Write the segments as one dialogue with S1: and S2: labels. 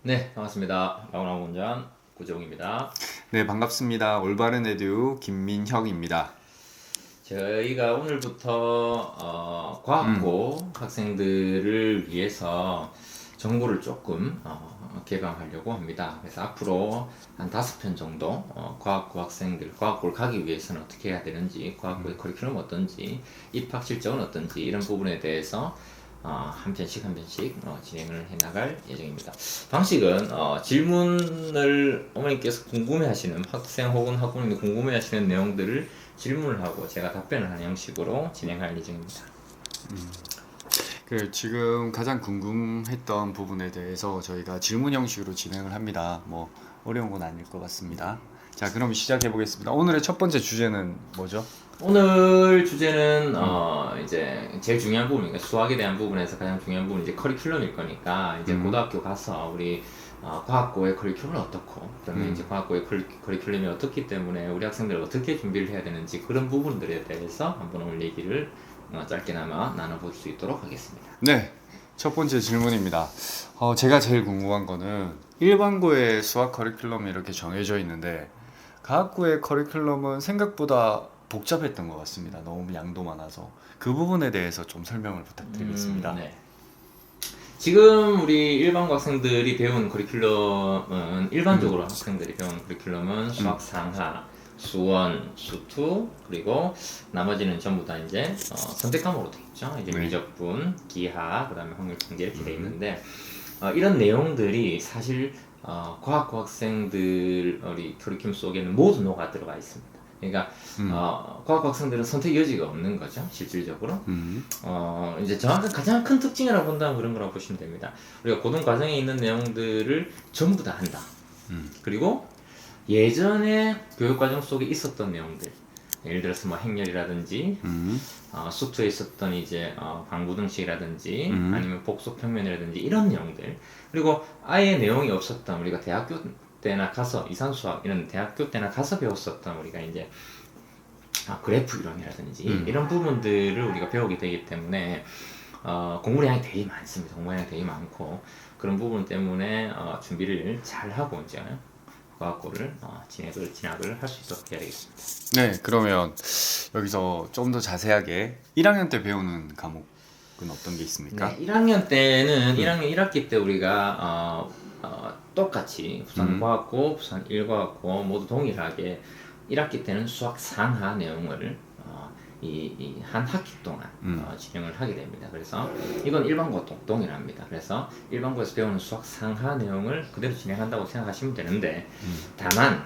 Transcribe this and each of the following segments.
S1: 네, 반갑습니다. 라운드 원장 구정입니다.
S2: 네, 반갑습니다. 올바른 에듀 김민혁입니다.
S1: 저희가 오늘부터 과학고 학생들을 위해서 정보를 조금 개방하려고 합니다. 그래서 앞으로 한 5편 정도 과학고 학생들, 과학고를 가기 위해서는 어떻게 해야 되는지, 과학고의 커리큘럼 어떤지, 입학 실적은 어떤지 이런 부분에 대해서 한 편씩 진행을 해 나갈 예정입니다. 방식은 질문을 어머님께서 궁금해하시는 학생 혹은 학부모님이 궁금해하시는 내용들을 질문을 하고 제가 답변을 하는 형식으로 진행할 예정입니다.
S2: 지금 가장 궁금했던 부분에 대해서 저희가 질문 형식으로 진행을 합니다. 뭐 어려운 건 아닐 것 같습니다. 자, 그럼 시작해 보겠습니다. 오늘의 첫 번째 주제는 뭐죠?
S1: 오늘 주제는 이제 제일 중요한 부분이니까 수학에 대한 부분에서 가장 중요한 부분이 이제 커리큘럼일 거니까 이제 고등학교 가서 우리 과학고의 커리큘럼은 어떻고 그러면 이제 과학고의 커리큘럼이 어떻기 때문에 우리 학생들 어떻게 준비를 해야 되는지 그런 부분들에 대해서 한번 오늘 얘기를 짧게나마 나눠볼 수 있도록 하겠습니다.
S2: 네, 첫 번째 질문입니다. 제가 제일 궁금한 거는 일반고의 수학 커리큘럼이 이렇게 정해져 있는데 과학고의 커리큘럼은 생각보다 복잡했던 것 같습니다. 너무 양도 많아서 그 부분에 대해서 좀 설명을 부탁드리겠습니다.
S1: 네. 지금 우리 일반고 학생들이 배운 커리큘럼은 일반적으로 학생들이 배운 커리큘럼은 수학 상하, 수원, 수투 그리고 나머지는 전부 다 이제 선택 과목으로 돼 있죠. 이제
S2: 네.
S1: 미적분, 기하, 그다음에 확률 통계 이렇게 돼 있는데 이런 내용들이 사실 과학고 학생들 우리 커리큘럼 속에는 모두 녹아 들어가 있습니다. 그러니까 과학고 학생들은 선택 여지가 없는 거죠, 실질적으로. 이제 정확한 가장 큰 특징이라고 본다면 그런 거라고 보시면 됩니다. 우리가 고등 과정에 있는 내용들을 전부 다 한다. 그리고 예전에 교육 과정 속에 있었던 내용들, 예를 들어서 뭐 행렬이라든지 수투에 있었던 이제 방부등식이라든지 아니면 복소평면이라든지 이런 내용들, 그리고 아예 내용이 없었던 우리가 대학교 때나 가서 이산수학 이런 대학교 때나 가서 배웠었던 우리가 이제 그래프 이론이라든지 이런 부분들을 우리가 배우게 되기 때문에 공부량이 되게 많습니다. 공부량이 되게 많고 그런 부분 때문에 준비를 잘 하고 이제 과학고를 진학을 할 수 있도록 해야 되겠습니다.
S2: 네, 그러면 여기서 좀 더 자세하게 1학년 때 배우는 과목은 어떤 게 있습니까?
S1: 네, 1학년 때는 1학년 1학기 때 우리가 똑같이 부산 과학고, 부산 일과학고 모두 동일하게 1학기 때는 수학 상하 내용을 이 한 학기 동안 진행을 하게 됩니다. 그래서 이건 일반고와 동일합니다. 그래서 일반고에서 배우는 수학 상하 내용을 그대로 진행한다고 생각하시면 되는데 다만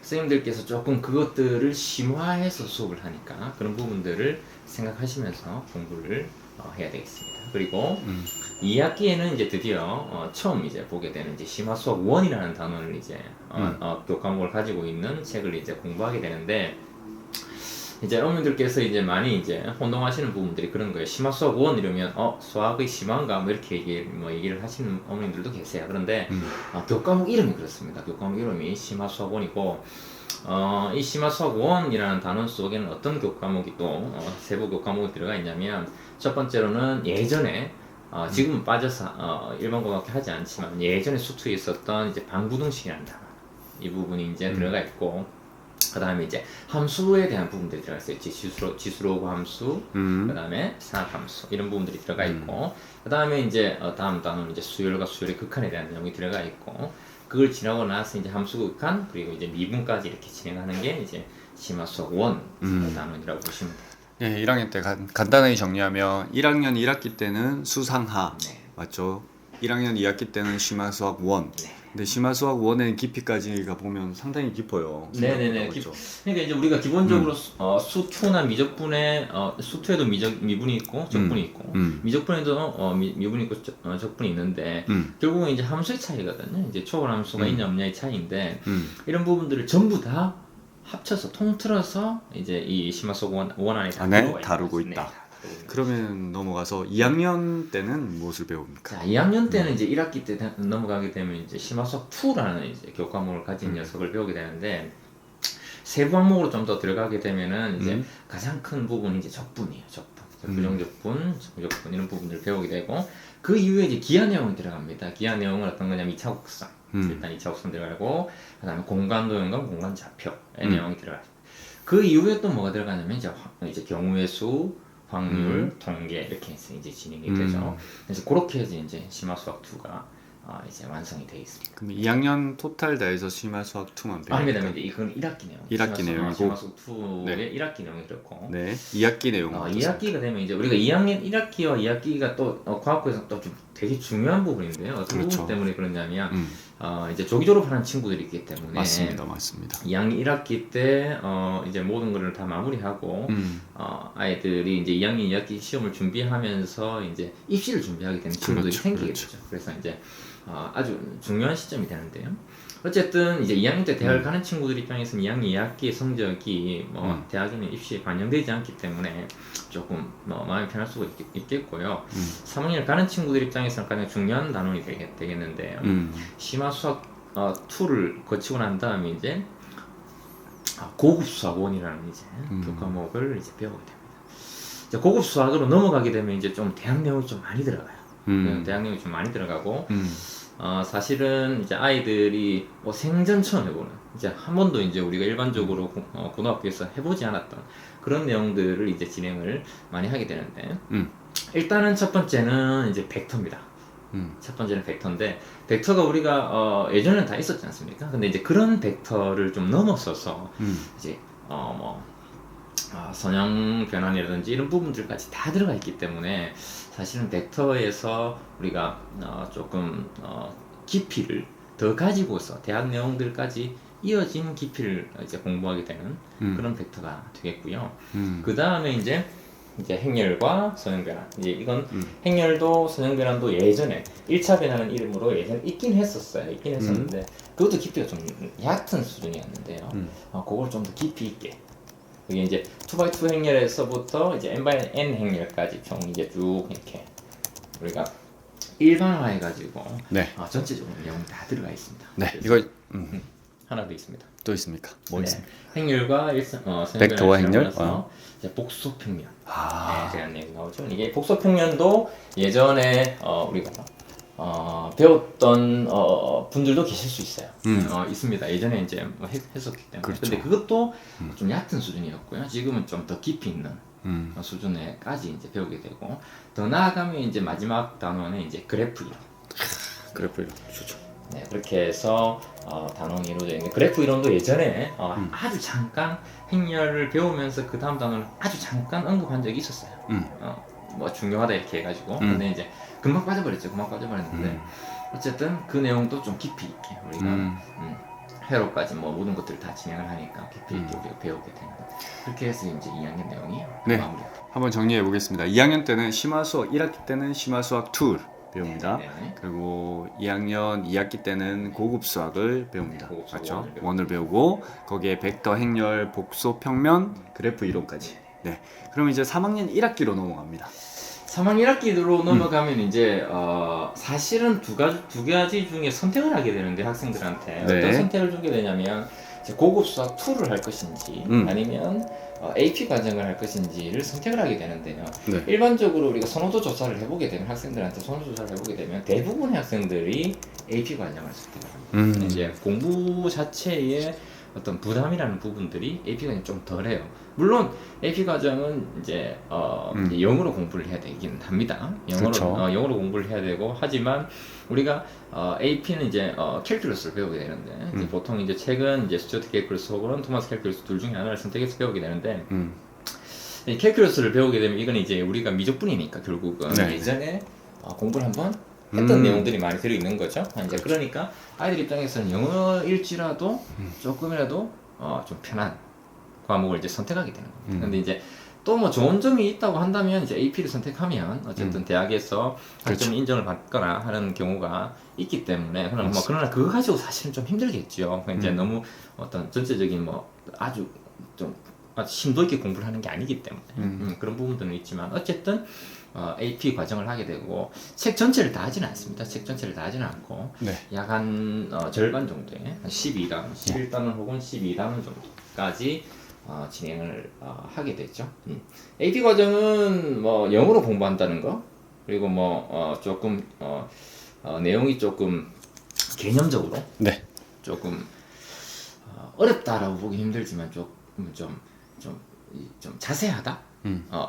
S1: 선생님들께서 조금 그것들을 심화해서 수업을 하니까 그런 부분들을 생각하시면서 공부를 해야 되겠습니다. 그리고 2학기에는 이제 드디어 처음 이제 보게 되는 이제 심화수학 1이라는 단원을 이제 교과목을 가지고 있는 책을 이제 공부하게 되는데 이제 어머님들께서 이제 많이 이제 혼동하시는 부분들이 그런 거예요. 심화수학 1 이러면 수학의 심화인가 뭐 이렇게 얘기를 하시는 어머님들도 계세요. 그런데 교과목 이름이 그렇습니다. 교과목 이름이 심화수학 1이고 이 심화수학 1이라는 단원 속에는 어떤 교과목이 또 세부 교과목이 들어가 있냐면 첫 번째로는 예전에 지금은 빠져서 일반고등학교 하지 않지만 예전에 수투에 있었던 이제 방부등식이라는 단원 이 부분이 이제 들어가 있고 그 다음에 이제 함수에 대한 부분들이 들어가 있어요. 지수로그 함수, 그 다음에 사각함수 이런 부분들이 들어가 있고 그 다음에 이제 다음 단어는 이제 수열과 수열의 극한에 대한 내용이 들어가 있고 그걸 지나고 나서 이제 함수 극한 그리고 이제 미분까지 이렇게 진행하는 게 이제 심화수학 1 단원이라고 보시면 돼요.
S2: 네, 1학년 때 간단하게 정리하면 1학년 1학기 때는 수상하
S1: 네.
S2: 맞죠? 1학년 2학기 때는 심화수학 1.
S1: 네.
S2: 근데 심화수학 1의 깊이까지가 보면 상당히 깊어요.
S1: 네네네.
S2: 그렇죠?
S1: 그러니까 이제 우리가 기본적으로 수투나 미적분에 수투에도 미분이 있고 적분이 있고 미적분에도 미분이 있고 적분이 있는데 결국은 이제 함수의 차이거든요. 이제 초월함수가 있냐 없냐의 차이인데 이런 부분들을 전부 다 합쳐서 통틀어서 이제 이 심화수학 1 안에
S2: 다루고 있다. 그러면 넘어가서 2학년 때는 무엇을 배웁니까?
S1: 자, 2학년 때는 이제 1학기 때 넘어가게 되면 이제 심화수학 2라는 이제 교과목을 가진 녀석을 배우게 되는데 세부 항목으로 좀 더 들어가게 되면은 이제 가장 큰 부분이 이제 적분이에요. 적분. 부정적분, 정적분 이런 부분들을 배우게 되고 그 이후에 이제 기하 내용이 들어갑니다. 기하 내용은 어떤 거냐면 2차 국산 일단 2차 국산 들어가고 그다음에 공간 도형과 공간 좌표의 내용이 들어갑니다. 그 이후에 또 뭐가 들어가냐면 이제 경우의 수, 확률, 통계 이렇게 해서 이제 진행이 되죠. 그래서 그렇게 해서 이제 심화 수학 2가 이제 완성이 되어 있습니다.
S2: 그럼 2학년 토탈 다해서 심화 수학 2만 배워요?
S1: 아닙니다. 이건 1학기 내용.
S2: 1학기 내용이고.
S1: 심화 수학 2의
S2: 네.
S1: 1학기 내용이 그렇고.
S2: 네, 2학기 내용은 어떠세요?
S1: 2학기가 되면 이제 우리가 2학년 1학기와 2학기가 또 과학부에서 또 좀 되게 중요한 부분인데요. 어떤
S2: 그렇죠.
S1: 부분 때문에 그러냐면 이제 조기 졸업하는 친구들이 있기 때문에
S2: 맞습니다.
S1: 2학년 1학기 때 이제 모든 거를 다 마무리하고 아이들이 이제 2학년 2학기 시험을 준비하면서 이제 입시를 준비하게 되는 친구들이
S2: 그렇죠,
S1: 생기게
S2: 그렇죠.
S1: 되죠. 그래서 이제 아주 중요한 시점이 되는데요. 어쨌든 이제 2학년 때 대학을 가는 친구들 입장에서는 2학년 2학기 성적이 대학에는 입시에 반영되지 않기 때문에 조금 마음이 편할 수가 있겠고요. 3학년을 가는 친구들 입장에서는 가장 중요한 단원이 되겠는데요. 심화 수학 2를 거치고 난 다음에 이제 고급 수학원이라는 이제 교과목을 이제 배우게 됩니다. 이제 고급 수학으로 넘어가게 되면 이제 좀 대학 내용이 좀 많이 들어가요. 대학 내용이 좀 많이 들어가고 사실은 이제 아이들이 뭐 생전 처음 해보는 이제 한 번도 이제 우리가 일반적으로 고등학교에서 해보지 않았던 그런 내용들을 이제 진행을 많이 하게 되는데 일단은 첫 번째는 이제 벡터입니다. 첫 번째는 벡터인데 벡터가 우리가 예전에는 다 있었지 않습니까? 근데 이제 그런 벡터를 좀 넘어서서 이제 선형 변환이라든지 이런 부분들까지 다 들어가 있기 때문에 사실은 벡터에서 우리가 조금 깊이를 더 가지고서 대학 내용들까지 이어진 깊이를 이제 공부하게 되는 그런 벡터가 되겠고요. 그 다음에 이제 행렬과 선형 변환. 이제 이건 행렬도 선형 변환도 예전에 1차 변환은 이름으로 예전에 있긴 했었어요. 있긴 했었는데 그것도 깊이가 좀 얕은 수준이었는데요. 그걸 좀 더 깊이 있게. 이게 이제 2x2 행렬에서부터 이제 n/n 행렬까지 총 이제 쭉 이렇게 우리가 일반화해가지고
S2: 네.
S1: 전체적으로 내용이 다 들어가 있습니다.
S2: 네, 이거
S1: 하나 더 있습니다.
S2: 또 있습니까? 뭐 있습니까?
S1: 행렬과
S2: 벡터와 행렬?
S1: 이제 복소평면.
S2: 아.
S1: 제한 내용이 나오죠. 이게 복소평면도 예전에 우리가 배웠던 분들도 계실 수 있어요. 있습니다. 예전에 이제 했었기 때문에.
S2: 그렇죠.
S1: 근데 그것도 좀 얕은 수준이었고요. 지금은 좀 더 깊이 있는 수준에까지 이제 배우게 되고 더 나아가면 이제 마지막 단원은 이제 그래프 이론.
S2: 그래프 이론 좋죠.
S1: 네, 그렇게 해서 단원이 이루어져 있는데 그래프 이론도 예전에 아주 잠깐 행렬을 배우면서 그 다음 단원을 아주 잠깐 언급한 적이 있었어요. 뭐 중요하다 이렇게 해가지고 근데 이제 금방 빠져버렸는데 어쨌든 그 내용도 좀 깊이 있게 우리가 회로까지 뭐 모든 것들을 다 진행을 하니까 깊이 있게 우리가 배우게 되는 그렇게 해서 이제 2학년 내용이
S2: 네.
S1: 마무리가
S2: 한번 정리해 보겠습니다. 2학년 때는 심화 수학 1학기 때는 심화 수학 2를 배웁니다.
S1: 네.
S2: 그리고 2학년 2학기 때는 고급 수학을 배웁니다.
S1: 고급 수학
S2: 맞죠?
S1: 원을
S2: 원을 배우고 거기에 벡터, 행렬, 복소, 평면, 그래프 이론까지. 네. 그럼 이제 3학년 1학기로 넘어갑니다.
S1: 3학년 1학기로 넘어가면 이제 사실은 두 가지 중에 선택을 하게 되는데 학생들한테
S2: 네.
S1: 어떤 선택을 주게 되냐면 이제 고급 수학 2를 할 것인지 아니면 AP 과정을 할 것인지를 선택을 하게 되는데요.
S2: 네.
S1: 일반적으로 우리가 선호도 조사를 해보게 되면 학생들한테 선호도 조사를 해보게 되면 대부분의 학생들이 AP 과정을 선택을 합니다. 이제 공부 자체에 어떤 부담이라는 부분들이 AP 과정이 좀 덜해요. 물론 AP 과정은 이제 영어로 공부를 해야 되긴 합니다.
S2: 그렇죠.
S1: 영어로 공부를 해야 되고 하지만 우리가 AP는 이제 캘큘러스를 배우게 되는데 이제 보통 이제 책은 이제 스튜어트 캘큘러스 혹은 토마스 캘큘러스 둘 중에 하나를 선택해서 배우게 되는데 이 캘큘러스를 배우게 되면 이건 이제 우리가 미적분이니까 결국은
S2: 네.
S1: 예전에 공부를 한번 했던 내용들이 많이 들어 있는 거죠. 이제 그러니까 아이들 입장에서는 영어일지라도 조금이라도 좀 편한 과목을 이제 선택하게 되는 겁니다. 근데 이제 또 뭐 좋은 점이 있다고 한다면 이제 AP를 선택하면 어쨌든 대학에서 학점 인정을 받거나 하는 경우가 있기 때문에 그러나 그거 가지고 사실은 좀 힘들겠죠. 이제 너무 어떤 전체적인 뭐 아주 좀 심도 있게 공부를 하는 게 아니기 때문에 그런 부분들은 있지만 어쨌든 AP 과정을 하게 되고 책 전체를 다 하지는 않습니다. 책 전체를 다 하지는 않고
S2: 네.
S1: 약 한 절반 정도의 한 11단원 혹은 12단원 정도까지 진행을 하게 됐죠. AP 과정은 뭐 영어로 공부한다는 거, 그리고 뭐 조금 내용이 조금 개념적으로
S2: 네.
S1: 조금 어렵다라고 보기 힘들지만 좀 자세하다.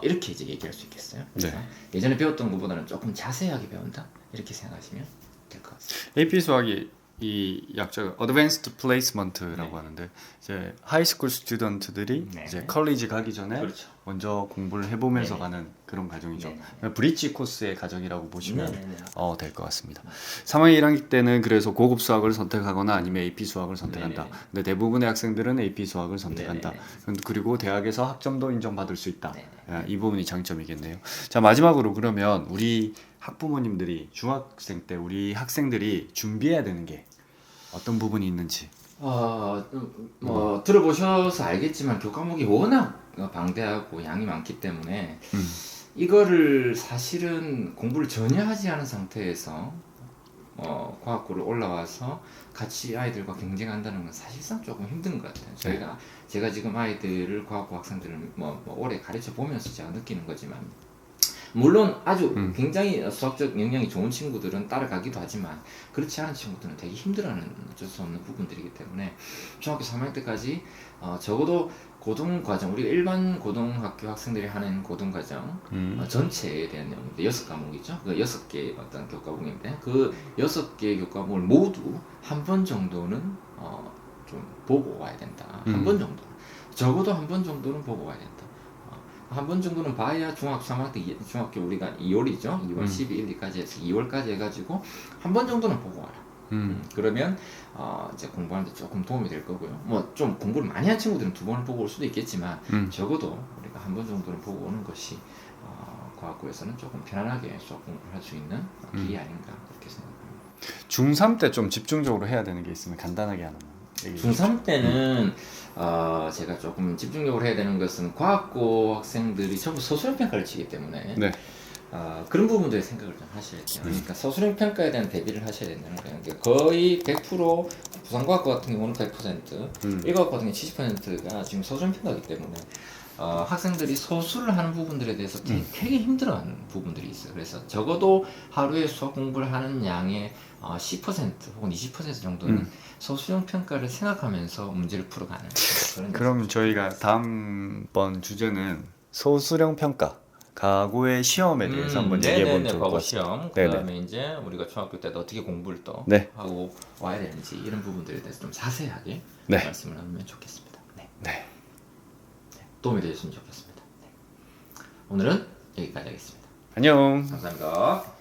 S1: 이렇게 이제 얘기할 수 있겠어요. 그래서
S2: 네.
S1: 예전에 배웠던 것보다는 조금 자세하게 배운다 이렇게 생각하시면 될 것 같습니다.
S2: AP 수학이 이 약자가 Advanced Placement라고 하는데 이제 하이스쿨 스튜던트들이
S1: 네.
S2: 이제 컬리지 가기 전에
S1: 그렇죠.
S2: 먼저 공부를 해보면서
S1: 네.
S2: 가는 그런 과정이죠.
S1: 네.
S2: 브릿지 코스의 과정이라고 보시면
S1: 네.
S2: 될 것 같습니다. 3학년 1학기 때는 그래서 고급 수학을 선택하거나 아니면 AP 수학을 선택한다.
S1: 네.
S2: 근데 대부분의 학생들은 AP 수학을 선택한다.
S1: 네.
S2: 그리고 대학에서 학점도 인정받을 수 있다.
S1: 네.
S2: 이 부분이 장점이겠네요. 자, 마지막으로 그러면 우리 학부모님들이 중학생 때 우리 학생들이 준비해야 되는 게 어떤 부분이 있는지.
S1: 뭐 들어보셔서 알겠지만 교과목이 워낙 방대하고 양이 많기 때문에 이거를 사실은 공부를 전혀 하지 않은 상태에서 과학고를 올라와서 같이 아이들과 경쟁한다는 건 사실상 조금 힘든 것 같아요. 제가 지금 아이들을 과학고 학생들을 뭐 오래 가르쳐 보면서 제가 느끼는 거지만, 물론 아주 굉장히 수학적 역량이 좋은 친구들은 따라가기도 하지만 그렇지 않은 친구들은 되게 힘들어하는 어쩔 수 없는 부분들이기 때문에 중학교 3학년 때까지 적어도 고등과정, 우리가 일반 고등학교 학생들이 하는 고등과정 전체에 대한 내용인데 6과목이죠. 그 6개 어떤 교과목인데 그 6개 교과목을 모두 한 번 정도는 좀 보고 와야 된다. 한 번 정도. 적어도 한 번 정도는 보고 와야 된다. 한 번 정도는 봐야 중학교 3학년 때 중학교 우리가 2월이죠. 2월 12일, 2일까지 해서 2월까지 해가지고 한 번 정도는 보고 와라. 그러면 이제 공부하는데 조금 도움이 될 거고요. 뭐 좀 공부를 많이 한 친구들은 2번을 보고 올 수도 있겠지만 적어도 우리가 한 번 정도는 보고 오는 것이 과학고에서는 조금 편안하게 수학 공부를 할 수 있는 길이 아닌가 그렇게 생각합니다.
S2: 중3 때 좀 집중적으로 해야 되는 게 있으면 간단하게 하나만 얘기해 주세요.
S1: 중3 때는 제가 조금 집중적으로 해야 되는 것은 과학고 학생들이 전부 서술형 평가를 치기 때문에
S2: 네.
S1: 그런 부분들에 생각을 좀 하셔야 돼요. 그러니까 서술형 평가에 대한 대비를 하셔야 된다는 거예요. 그러니까 거의 100% 부산과학고 같은 경우는 100%, 일과학고 같은 경우는 70%가 지금 서술형 평가이기 때문에 학생들이 서술을 하는 부분들에 대해서 되게 힘들어하는 부분들이 있어요. 그래서 적어도 하루에 수학 공부를 하는 양의 10% 혹은 20% 정도는 서술형 평가를 생각하면서 문제를 풀어가는 그런.
S2: 그럼 저희가 다음번 주제는 소수령 평가, 과거의 시험에 대해서 한번 얘기해 보면 좋을 것
S1: 과거
S2: 같습니다.
S1: 시험, 그다음에 이제 우리가 중학교 때도 어떻게 공부를 또
S2: 네.
S1: 하고 와야 되는지 이런 부분들에 대해서 좀 자세하게
S2: 네.
S1: 말씀을 나누면 좋겠습니다.
S2: 네.
S1: 도움이 되셨으면 좋겠습니다. 오늘은 여기까지 하겠습니다.
S2: 안녕.
S1: 감사합니다.